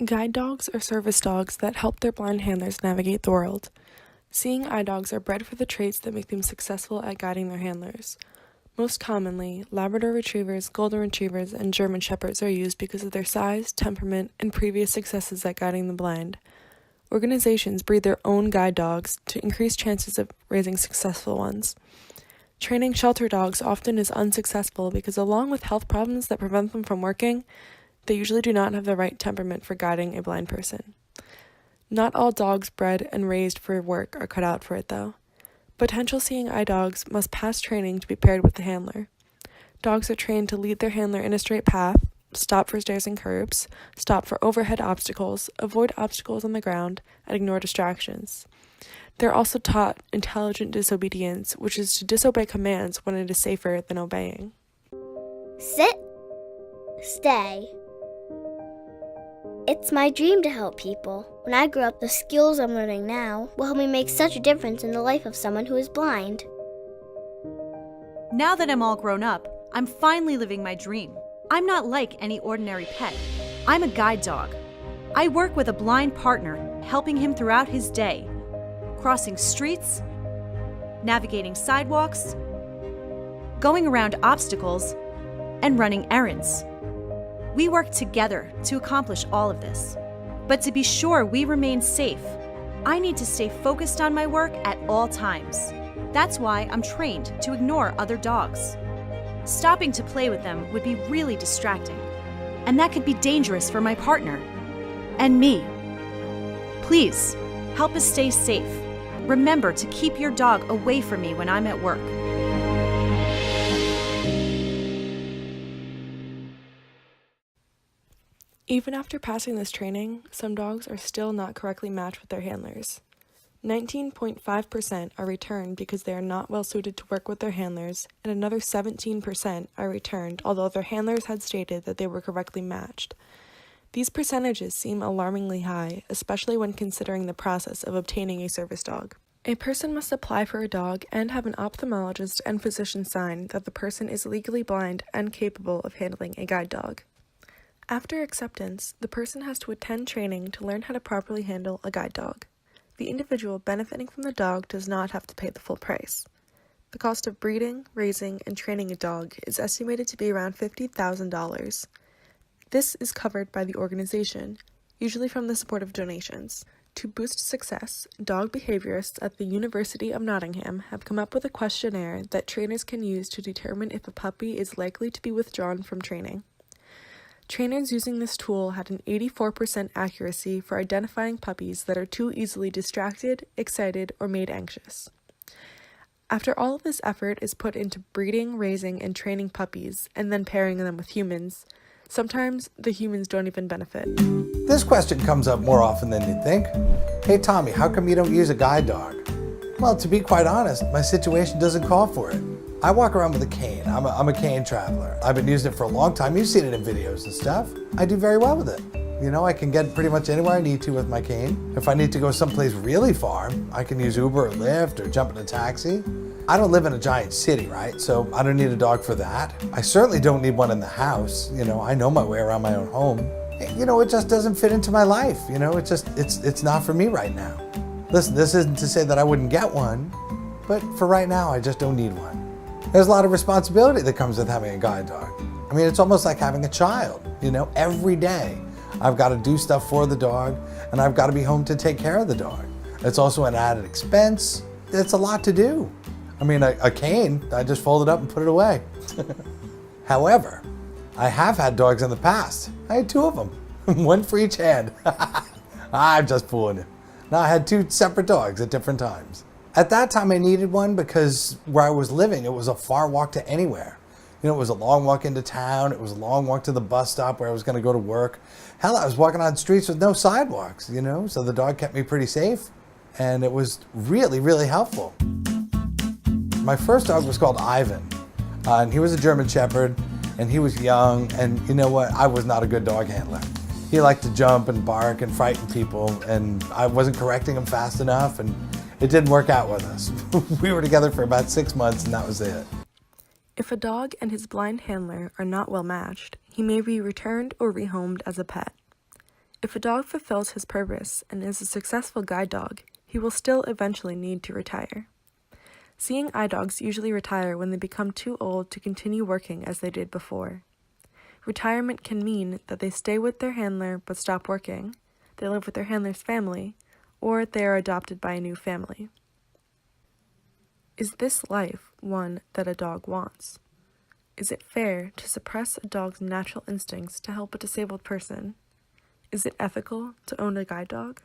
Guide dogs are service dogs that help their blind handlers navigate the world. Seeing eye dogs are bred for the traits that make them successful at guiding their handlers. Most commonly, Labrador Retrievers, Golden Retrievers, and German Shepherds are used because of their size, temperament, and previous successes at guiding the blind. Organizations breed their own guide dogs to increase chances of raising successful ones. Training shelter dogs often is unsuccessful because, along with health problems that prevent them from working, they usually do not have the right temperament for guiding a blind person. Not all dogs bred and raised for work are cut out for it, though. Potential seeing eye dogs must pass training to be paired with the handler. Dogs are trained to lead their handler in a straight path, stop for stairs and curbs, stop for overhead obstacles, avoid obstacles on the ground, and ignore distractions. They're also taught intelligent disobedience, which is to disobey commands when it is safer than obeying. Sit. Stay. It's my dream to help people. When I grow up, the skills I'm learning now will help me make such a difference in the life of someone who is blind. Now that I'm all grown up, I'm finally living my dream. I'm not like any ordinary pet. I'm a guide dog. I work with a blind partner, helping him throughout his day, crossing streets, navigating sidewalks, going around obstacles, and running errands. We work together to accomplish all of this. But to be sure we remain safe, I need to stay focused on my work at all times. That's why I'm trained to ignore other dogs. Stopping to play with them would be really distracting, and that could be dangerous for my partner and me. Please, help us stay safe. Remember to keep your dog away from me when I'm at work. Even after passing this training, some dogs are still not correctly matched with their handlers. 19.5% are returned because they are not well suited to work with their handlers, and another 17% are returned although their handlers had stated that they were correctly matched. These percentages seem alarmingly high, especially when considering the process of obtaining a service dog. A person must apply for a dog and have an ophthalmologist and physician sign that the person is legally blind and capable of handling a guide dog. After acceptance, the person has to attend training to learn how to properly handle a guide dog. The individual benefiting from the dog does not have to pay the full price. The cost of breeding, raising, and training a dog is estimated to be around $50,000. This is covered by the organization, usually from the support of donations. To boost success, dog behaviorists at the University of Nottingham have come up with a questionnaire that trainers can use to determine if a puppy is likely to be withdrawn from training. Trainers using this tool had an 84% accuracy for identifying puppies that are too easily distracted, excited, or made anxious. After all of this effort is put into breeding, raising, and training puppies, and then pairing them with humans, sometimes the humans don't even benefit. This question comes up more often than you'd think. Hey Tommy, how come you don't use a guide dog? Well, to be quite honest, my situation doesn't call for it. I walk around with a cane. I'm a cane traveler. I've been using it for a long time. You've seen it in videos and stuff. I do very well with it. You know, I can get pretty much anywhere I need to with my cane. If I need to go someplace really far, I can use Uber or Lyft or jump in a taxi. I don't live in a giant city, right? So I don't need a dog for that. I certainly don't need one in the house. You know, I know my way around my own home. You know, it just doesn't fit into my life. You know, it's not for me right now. Listen, this isn't to say that I wouldn't get one, but for right now, I just don't need one. There's a lot of responsibility that comes with having a guide dog. I mean, it's almost like having a child, you know, every day. I've got to do stuff for the dog, and I've got to be home to take care of the dog. It's also an added expense. It's a lot to do. I mean, a cane, I just fold it up and put it away. However, I have had dogs in the past. I had two of them, one for each hand. I'm just fooling you. No, I had two separate dogs at different times. At that time, I needed one because where I was living, it was a far walk to anywhere. You know, it was a long walk into town. It was a long walk to the bus stop where I was going to go to work. Hell, I was walking on streets with no sidewalks, you know, so the dog kept me pretty safe. And it was really, really helpful. My first dog was called Ivan, and he was a German Shepherd, and he was young, and you know what? I was not a good dog handler. He liked to jump and bark and frighten people, and I wasn't correcting him fast enough, and it didn't work out with us. We were together for about 6 months, and that was it. If a dog and his blind handler are not well matched, he may be returned or rehomed as a pet. If a dog fulfills his purpose and is a successful guide dog, he will still eventually need to retire. Seeing eye dogs usually retire when they become too old to continue working as they did before. Retirement can mean that they stay with their handler but stop working, they live with their handler's family, or they are adopted by a new family. Is this life one that a dog wants? Is it fair to suppress a dog's natural instincts to help a disabled person? Is it ethical to own a guide dog?